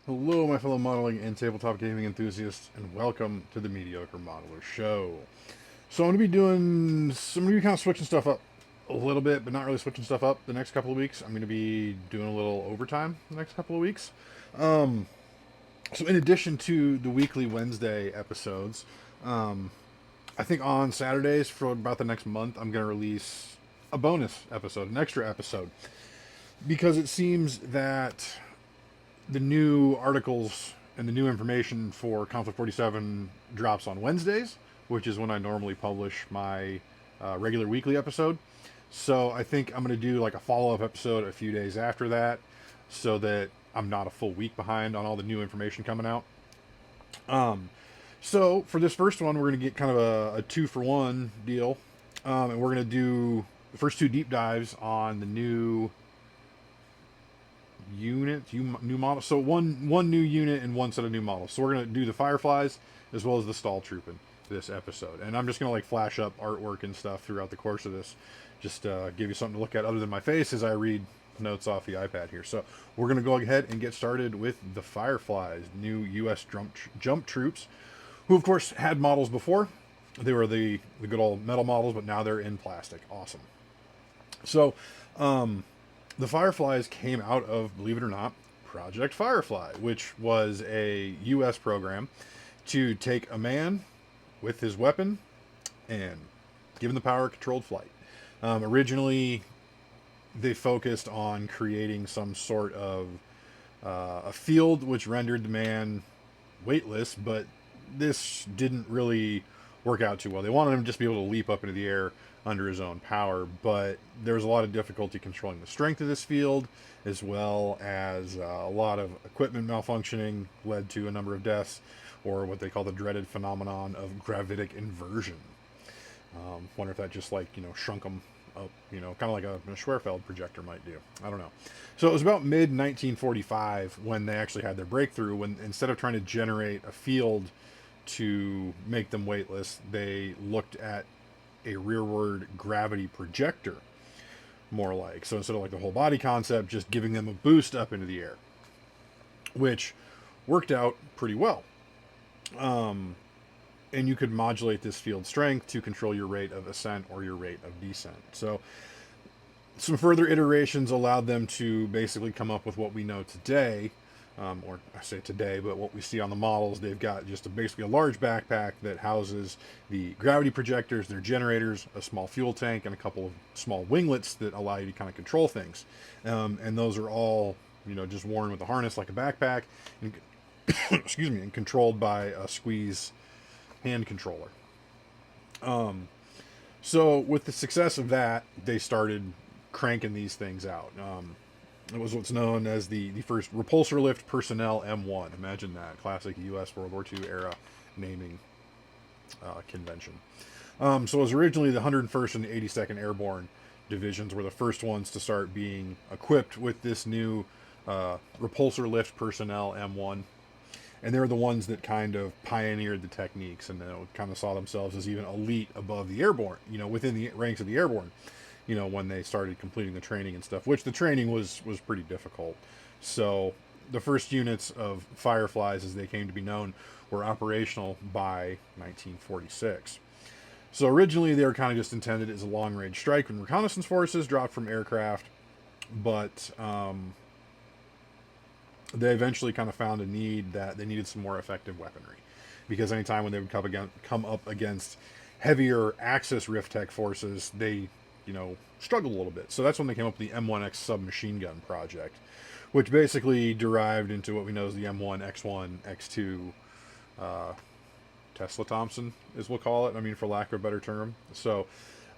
Hello, my fellow modeling and tabletop gaming enthusiasts, and welcome to the Mediocre Modeler Show. So I'm gonna be kind of switching stuff up a little bit, but not really switching stuff up the next couple of weeks. I'm gonna be doing a little overtime the next couple of weeks. Um, so in addition to the weekly Wednesday episodes, um, I think on Saturdays for about the next month, I'm gonna release a bonus episode, an extra episode, because it seems that the new articles and the new information for Conflict 47 drops on Wednesdays, which is when I normally publish my regular weekly episode. So I think I'm going to do like a follow up episode a few days after that so that I'm not a full week behind on all the new information coming out. Um, so for this first one, we're going to get kind of a two for one deal. And we're going to do the first two deep dives on the new units, new models. So one new unit and one set of new models. So we're gonna do the Fireflies as well as the Stahltruppen this episode, and I'm just gonna like flash up artwork and stuff throughout the course of this, just give you something to look at other than my face as I read notes off the iPad here. So we're gonna go ahead and get started with the Fireflies, new U.S. jump troops, who of course had models before. They were the good old metal models, but now they're in plastic. Awesome. So, the Fireflies came out of, believe it or not, Project Firefly, which was a U.S. program to take a man with his weapon and give him the power of controlled flight. Originally, they focused on creating some sort of a field which rendered the man weightless, but this didn't really work out too well. They wanted him to just be able to leap up into the air under his own power, but there was a lot of difficulty controlling the strength of this field, as well as a lot of equipment malfunctioning led to a number of deaths, or what they call the dreaded phenomenon of gravitic inversion. Wonder if that just like shrunk them up, kind of like a Schwerfeld projector might do. I don't know. So it was about mid 1945 when they actually had their breakthrough. When instead of trying to generate a field to make them weightless, they looked at a rearward gravity projector, more like. So instead of like the whole body concept, just giving them a boost up into the air, which worked out pretty well. Um, and you could modulate this field strength to control your rate of ascent or your rate of descent. So some further iterations allowed them to basically come up with what we know today, or I say today, but what we see on the models. They've got just basically a large backpack that houses the gravity projectors, their generators, a small fuel tank, and a couple of small winglets that allow you to kind of control things. And those are all just worn with a harness like a backpack, and excuse me, and controlled by a squeeze hand controller. Um, so with the success of that, they started cranking these things out. It was what's known as the first repulsor lift personnel M1. Imagine that, classic U.S. World War II era naming convention. So it was originally the 101st and the 82nd Airborne divisions were the first ones to start being equipped with this new repulsor lift personnel M1, and they're the ones that kind of pioneered the techniques and kind of saw themselves as even elite above the airborne, within the ranks of the airborne, when they started completing the training and stuff, which the training was pretty difficult. So the first units of Fireflies, as they came to be known, were operational by 1946. So originally they were kind of just intended as a long-range strike and reconnaissance forces dropped from aircraft, but they eventually kind of found a need that they needed some more effective weaponry, because anytime when they would come up against heavier Axis Rift-Tech forces, they struggled a little bit. So that's when they came up with the M1X submachine gun project, which basically derived into what we know as the M1, X1, X2 Tesla Thompson, as we'll call it. I mean, for lack of a better term. So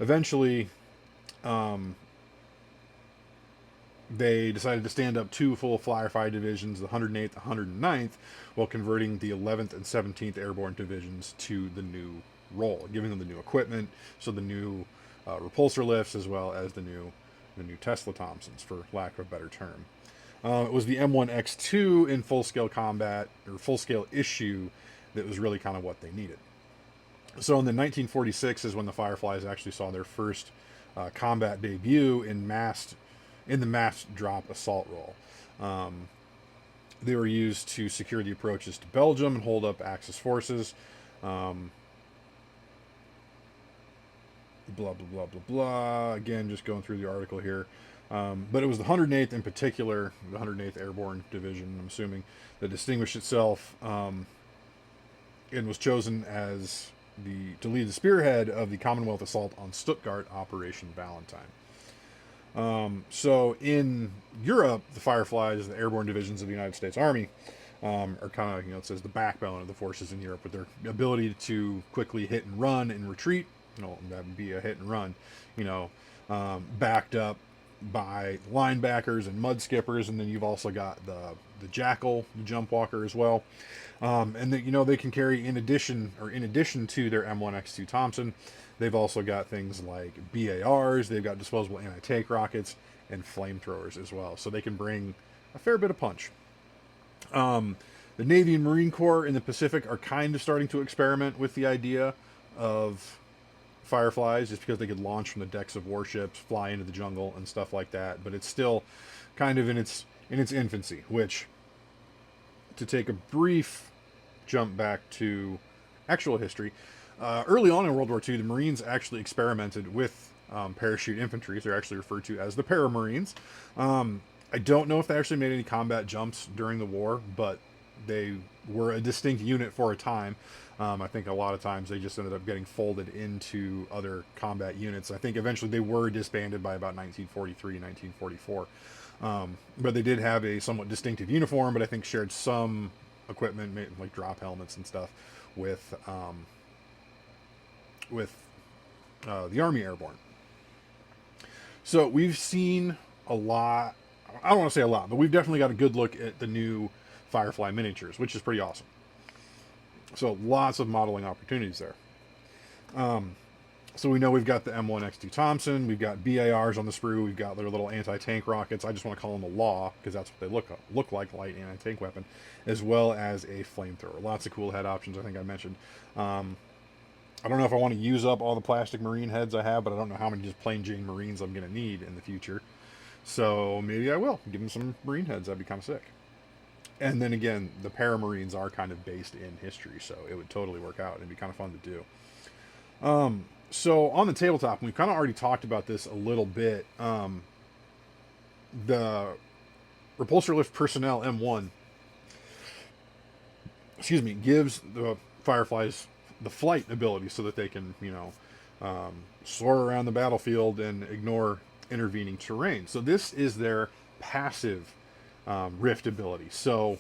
eventually, um, they decided to stand up two full Firefly divisions, the 108th, 109th, while converting the 11th and 17th Airborne divisions to the new role, giving them the new equipment, so the new repulsor lifts as well as the new Tesla Thompsons, for lack of a better term. It was the M1X2 in full scale combat or full scale issue that was really kind of what they needed. So in the 1946 is when the Fireflies actually saw their first combat debut in the mass drop assault role. They were used to secure the approaches to Belgium and hold up Axis forces. Blah, blah, blah, blah, blah. Again, just going through the article here. But it was the 108th in particular, the 108th Airborne Division, I'm assuming, that distinguished itself and was chosen as to lead the spearhead of the Commonwealth assault on Stuttgart, Operation Valentine. So in Europe, the Fireflies, the airborne divisions of the United States Army, are kind of, it says the backbone of the forces in Europe with their ability to quickly hit and run and retreat. That would be a hit and run, backed up by linebackers and mud skippers. And then you've also got the Jackal, the jump walker as well. And that, they can carry in addition to their M1X2 Thompson, they've also got things like BARs, they've got disposable anti-tank rockets and flamethrowers as well. So they can bring a fair bit of punch. The Navy and Marine Corps in the Pacific are kind of starting to experiment with the idea of Fireflies, just because they could launch from the decks of warships, fly into the jungle and stuff like that. But it's still kind of in its infancy, which, to take a brief jump back to actual history, early on in World War II, the Marines actually experimented with parachute infantry. They're actually referred to as the Paramarines. I don't know if they actually made any combat jumps during the war, but they were a distinct unit for a time. I think a lot of times they just ended up getting folded into other combat units. I think eventually they were disbanded by about 1943, 1944. But they did have a somewhat distinctive uniform, but I think shared some equipment, like drop helmets and stuff, with the Army Airborne. So we've seen a lot. I don't want to say a lot, but we've definitely got a good look at the new Firefly miniatures, which is pretty awesome. So lots of modeling opportunities there. So we know we've got the M1X2 Thompson, we've got BARs on the sprue, we've got their little anti-tank rockets. I just want to call them a LAW because that's what they look like, light anti-tank weapon, as well as a flamethrower. Lots of cool head options, I think I mentioned. I don't know if I want to use up all the plastic Marine heads I have, but I don't know how many just plain Jane Marines I'm going to need in the future. So maybe I will give them some Marine heads. That'd be kind of sick. And then again, the Paramarines are kind of based in history, so it would totally work out. It'd be kind of fun to do. So on the tabletop, we've kind of already talked about this a little bit. The Repulsor Lift Personnel M1, gives the Fireflies the flight ability so that they can, soar around the battlefield and ignore intervening terrain. So this is their passive rift ability. So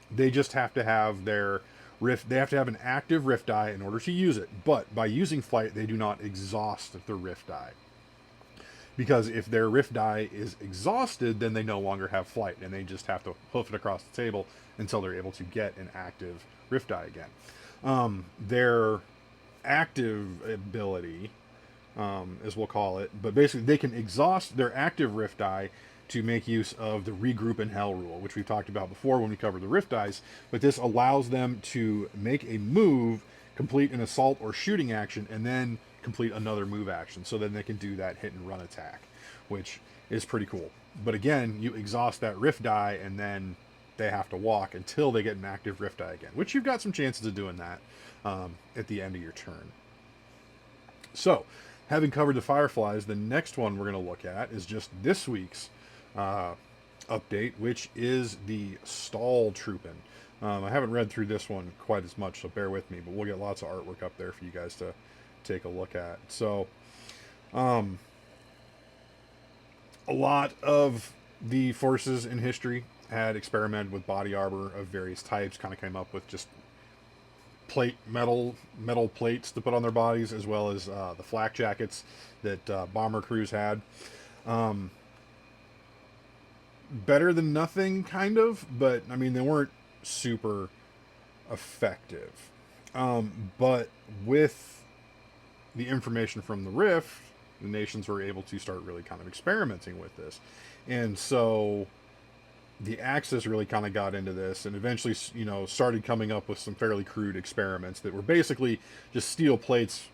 they just have to have their rift. They have to have an active rift die in order to use it. But by using flight, they do not exhaust the rift die. Because if their rift die is exhausted, then they no longer have flight, and they just have to hoof it across the table until they're able to get an active rift die again. Their active ability, as we'll call it, but basically they can exhaust their active rift die to make use of the regroup in hell rule, which we've talked about before when we covered the rift dice. But this allows them to make a move, complete an assault or shooting action, and then complete another move action. So then they can do that hit and run attack, which is pretty cool. But again, you exhaust that rift die, and then they have to walk until they get an active rift die again, which you've got some chances of doing that at the end of your turn. So, having covered the Fireflies, the next one we're going to look at is just this week's update, which is the Stahltruppen. I haven't read through this one quite as much, so bear with me, but we'll get lots of artwork up there for you guys to take a look at. So, a lot of the forces in history had experimented with body armor of various types, kind of came up with just metal plates to put on their bodies, as well as the flak jackets that bomber crews had. Better than nothing, kind of, but I mean, they weren't super effective. But with the information from the Rift, the nations were able to start really kind of experimenting with this. And so the Axis really kind of got into this and eventually, started coming up with some fairly crude experiments that were basically just steel plates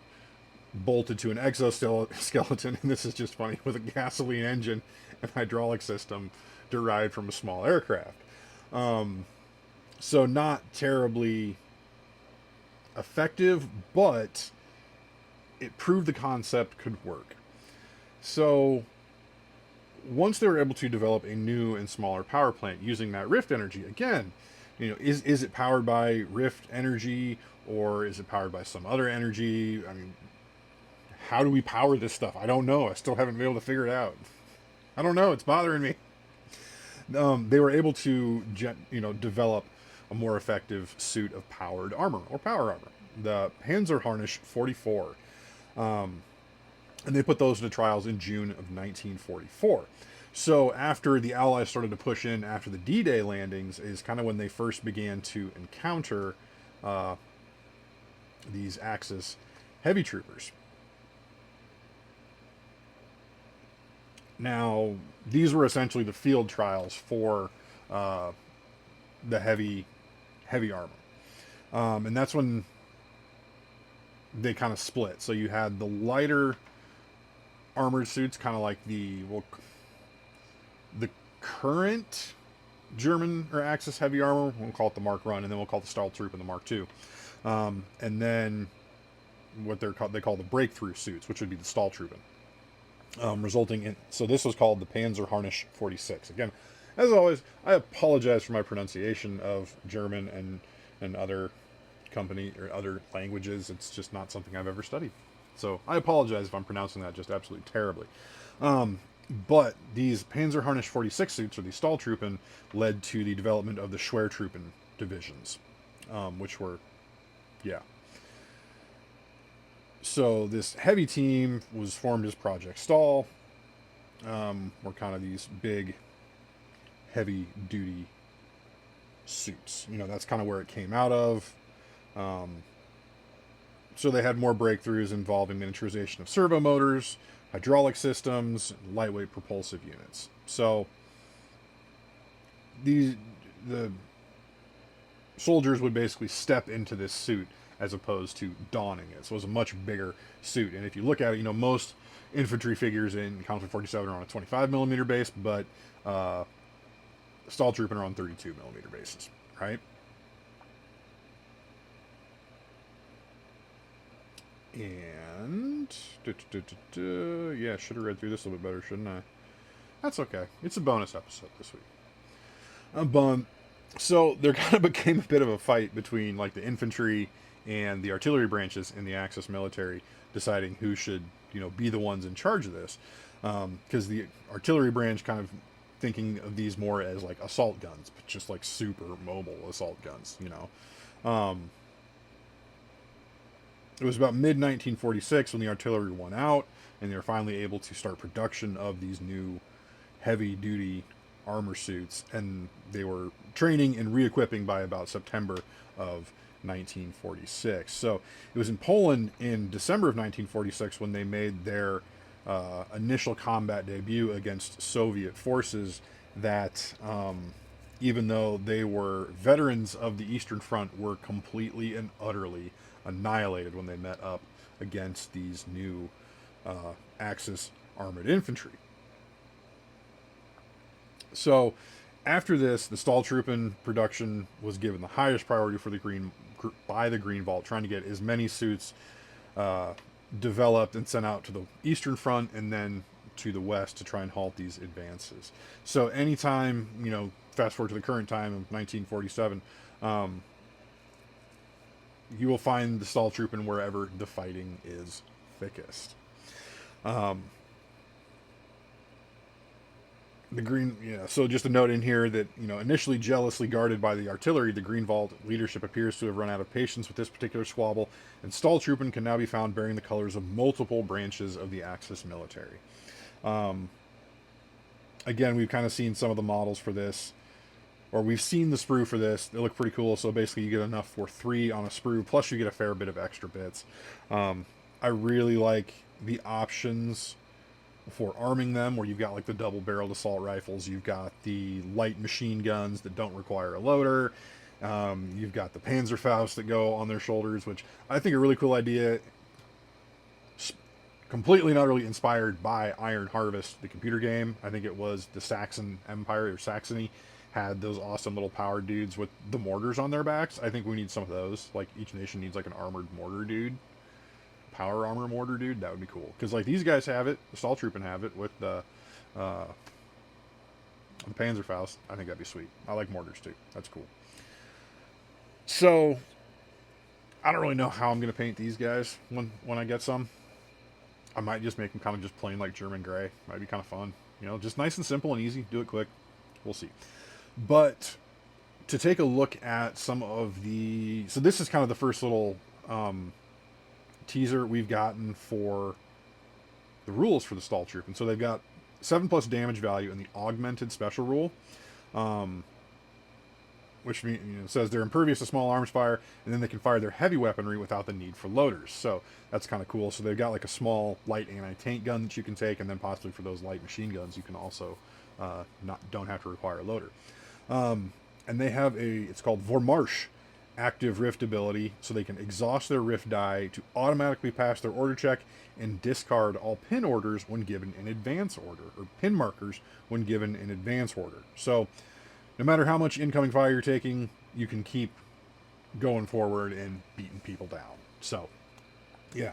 bolted to an exoskeleton, and this is just funny, with a gasoline engine and hydraulic system derived from a small aircraft. So not terribly effective, but it proved the concept could work. So once they were able to develop a new and smaller power plant using that rift energy, again, is it powered by rift energy or is it powered by some other energy? I mean, how do we power this stuff? I don't know. I still haven't been able to figure it out. I don't know. It's bothering me. They were able to, develop a more effective suit of powered armor or power armor, the Panzerharnisch 44. And they put those into trials in June of 1944. So after the Allies started to push in after the D-Day landings is kind of when they first began to encounter these Axis heavy troopers. Now, these were essentially the field trials for the heavy armor. And that's when they kind of split. So you had the lighter armored suits, kind of like the current German or Axis heavy armor. We'll call it the Mark I, and then we'll call the Stahltruppen the Mark II. And then what they call the breakthrough suits, which would be the Stahltruppen. Resulting in, so this was called the Panzerharnisch 46. Again, as always, I apologize for my pronunciation of German and other company or other languages. It's just not something I've ever studied. So I apologize if I'm pronouncing that just absolutely terribly. But these Panzerharnisch 46 suits, or the Stahltruppen, led to the development of the Schwertruppen divisions, which were, yeah. So this heavy team was formed as Project Stahl. Were kind of these big, heavy-duty suits. That's kind of where it came out of. So they had more breakthroughs involving miniaturization of servo motors, hydraulic systems, and lightweight propulsive units. So the soldiers would basically step into this suit as opposed to donning it. So it was a much bigger suit. And if you look at it, most infantry figures in Konflikt 47 are on a 25 millimeter base, but Stahltruppen are on 32 millimeter bases, right? And yeah, should have read through this a little bit better, shouldn't I? That's okay. It's a bonus episode this week. So there kind of became a bit of a fight between like the infantry and the artillery branches in the Axis military, deciding who should be the ones in charge of this, because the artillery branch kind of thinking of these more as like assault guns, but just like super mobile assault guns. It was about mid-1946 when the artillery won out, and they were finally able to start production of these new heavy-duty armor suits, and they were training and re-equipping by about September of 1946. So it was in Poland in December of 1946 when they made their initial combat debut against Soviet forces that, even though they were veterans of the Eastern Front, were completely and utterly annihilated when they met up against these new Axis armored infantry. So after this, the Stahltruppen production was given the highest priority for the Green Vault, trying to get as many suits developed and sent out to the Eastern Front and then to the West to try and halt these advances. So anytime, fast forward to the current time of 1947, you will find the Stahltruppen wherever the fighting is thickest. So just a note in here that, initially jealously guarded by the artillery, the Green Vault leadership appears to have run out of patience with this particular squabble, and Stahltruppen can now be found bearing the colors of multiple branches of the Axis military. Again, we've kind of seen some of the models for this, or we've seen the sprue for this. They look pretty cool. So basically you get enough for 3 on a sprue, plus you get a fair bit of extra bits. I really like the options for arming them, where you've got like the double-barreled assault rifles, you've got the light machine guns that don't require a loader, you've got the Panzerfaust that go on their shoulders, which I think a really cool idea, completely and utterly inspired by Iron Harvest, the computer game. I think it was the Saxon Empire, or Saxony, had those awesome little power dudes with the mortars on their backs. I think we need some of those. Like each nation needs like an armored mortar dude, power armor mortar dude. That would be cool because like these guys have it. The Stahltruppen have it with uh, the Panzerfaust. I think that'd be sweet. I like mortars too. That's cool. So I don't really know how I'm gonna paint these guys when I get some. I might just make them kind of just plain like German gray. Might be kind of fun. You know, just nice and simple and easy. Do it quick. We'll see. But to take a look at some of the... So this is kind of the first little teaser we've gotten for the rules for the Stahltruppen. So they've got 7+ damage value in the augmented special rule. Which means, you know, says they're impervious to small arms fire, and then they can fire their heavy weaponry without the need for loaders. So that's kind of cool. So they've got like a small light anti-tank gun that you can take, and then possibly for those light machine guns, you can also don't have to require a loader. And they have it's called Vormarsch active rift ability, so they can exhaust their rift die to automatically pass their order check and discard all pin orders when given in advance order, or pin markers when given in advance order. So no matter how much incoming fire you're taking, you can keep going forward and beating people down. So, yeah.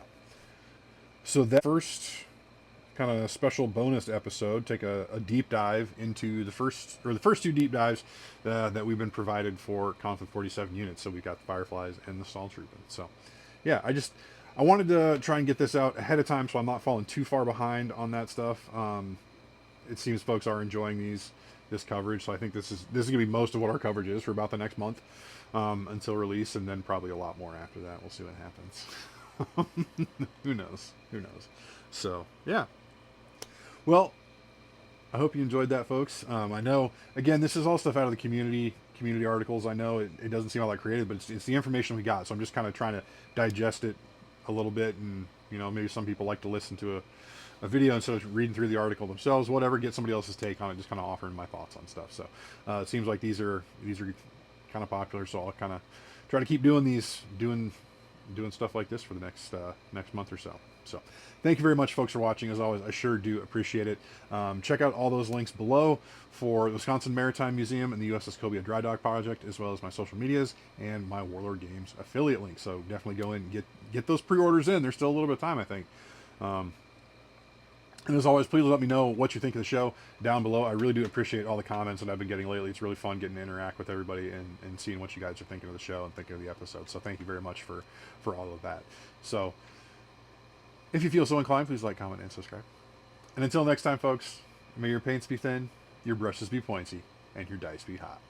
So that first kind of special bonus episode, take a deep dive into the first 2 deep dives that we've been provided for Konflikt 47 units. So we've got the Fireflies and the Stahltruppen. So, yeah, I wanted to try and get this out ahead of time so I'm not falling too far behind on that stuff. It seems folks are enjoying this coverage, so I think this is gonna be most of what our coverage is for about the next month until release, and then probably a lot more after that. We'll see what happens. Who knows? So yeah, well, I hope you enjoyed that, folks. I know, again, this is all stuff out of the community articles. I know it doesn't seem all that creative, but it's the information we got, so I'm just kind of trying to digest it a little bit, and you know, maybe some people like to listen to a video instead of reading through the article themselves, whatever, get somebody else's take on it, just kind of offering my thoughts on stuff. So it seems like these are kind of popular, so I'll kind of try to keep doing stuff like this for the next month or so. So thank you very much, folks, for watching. As always, I sure do appreciate it. Check out all those links below for the Wisconsin Maritime Museum and the USS Cobia Dry Dock Project, as well as my social medias and my Warlord Games affiliate link. So definitely go in and get those pre-orders in. There's still a little bit of time, I think. And as always, please let me know what you think of the show down below. I really do appreciate all the comments that I've been getting lately. It's really fun getting to interact with everybody and seeing what you guys are thinking of the show and thinking of the episode. So thank you very much for all of that. So if you feel so inclined, please like, comment, and subscribe. And until next time, folks, may your paints be thin, your brushes be pointy, and your dice be hot.